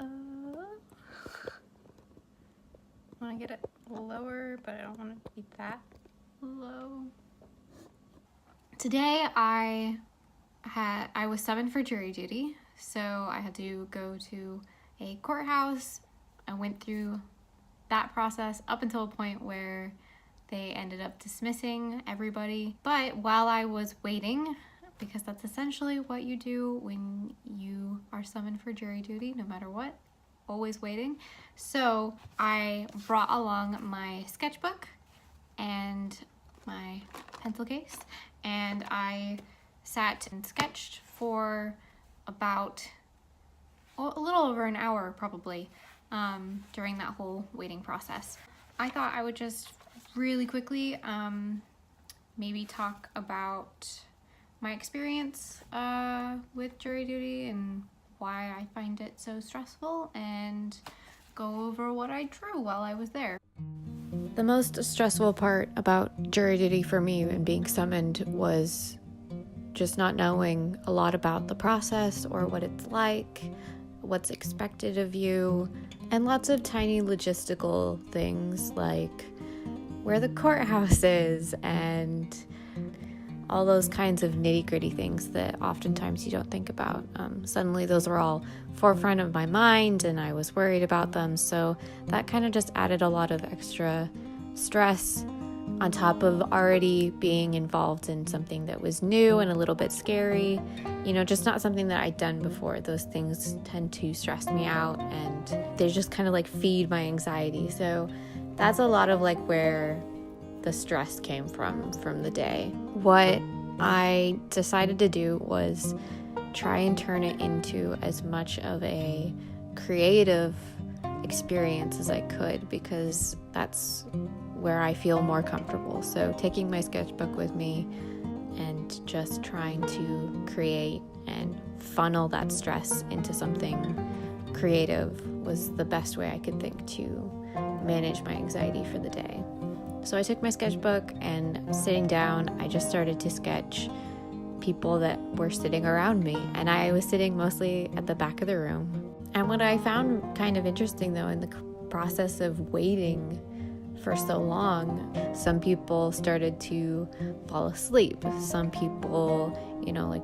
I want to get it lower, but I don't want it to be that low. Today I was summoned for jury duty, so I had to go to a courthouse. I went through that process up until a point where they ended up dismissing everybody. But while I was waiting, because that's essentially what you do when you are summoned for jury duty, no matter what, always waiting. So I brought along my sketchbook and my pencil case, and I sat and sketched for about a little over an hour probably during that whole waiting process. I thought I would just really quickly maybe talk about my experience with jury duty and why I find it so stressful, and go over what I drew while I was there. The most stressful part about jury duty for me and being summoned was just not knowing a lot about the process or what it's like, what's expected of you, and lots of tiny logistical things like where the courthouse is and all those kinds of nitty-gritty things that oftentimes you don't think about. Suddenly those were all forefront of my mind, and I was worried about them, so that kind of just added a lot of extra stress on top of already being involved in something that was new and a little bit scary, just not something that I'd done before. Those things tend to stress me out, and they just kind of like feed my anxiety. So that's a lot of like where the stress came from the day. What I decided to do was try and turn it into as much of a creative experience as I could, because that's where I feel more comfortable. So taking my sketchbook with me and just trying to create and funnel that stress into something creative was the best way I could think to manage my anxiety for the day. So I took my sketchbook, and sitting down, I just started to sketch people that were sitting around me. And I was sitting mostly at the back of the room. And what I found kind of interesting, though, in the process of waiting for so long, some people started to fall asleep. Some people,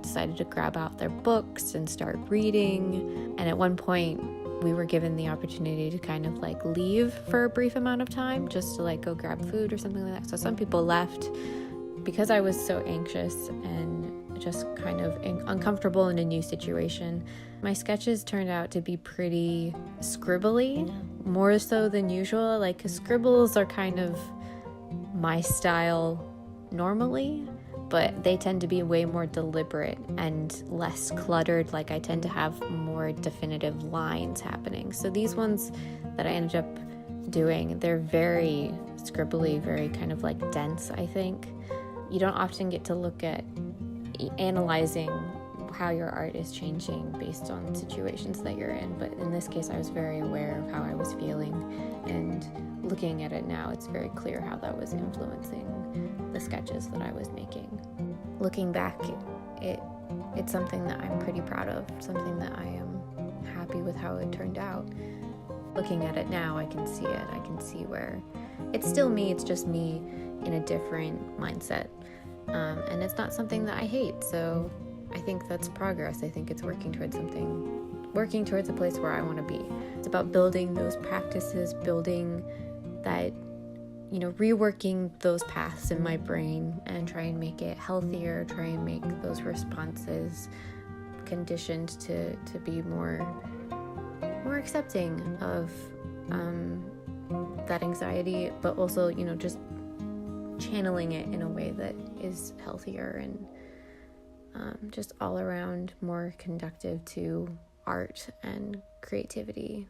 decided to grab out their books and start reading. And at one point, we were given the opportunity to kind of like leave for a brief amount of time, just to like go grab food or something like that. So some people left. Because I was so anxious and just kind of uncomfortable in a new situation, my sketches turned out to be pretty scribbly, more so than usual. Like scribbles are kind of my style normally, but they tend to be way more deliberate and less cluttered. Like I tend to have more definitive lines happening. So these ones that I ended up doing, they're very scribbly, very kind of like dense, I think. You don't often get to look at analyzing how your art is changing based on situations that you're in, but in this case I was very aware of how I was feeling, and looking at it now, it's very clear how that was influencing the sketches that I was making. Looking back, it's something that I'm pretty proud of, something that I am happy with how it turned out. Looking at it now, I can see it. I can see where it's still me, it's just me in a different mindset. And it's not something that I hate, so I think that's progress. I think it's working towards a place where I want to be. It's about building those practices, building that, reworking those paths in my brain and try and make it healthier, try and make those responses conditioned to be more accepting of that anxiety, but also, just channeling it in a way that is healthier and just all around more conducive to art and creativity.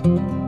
you.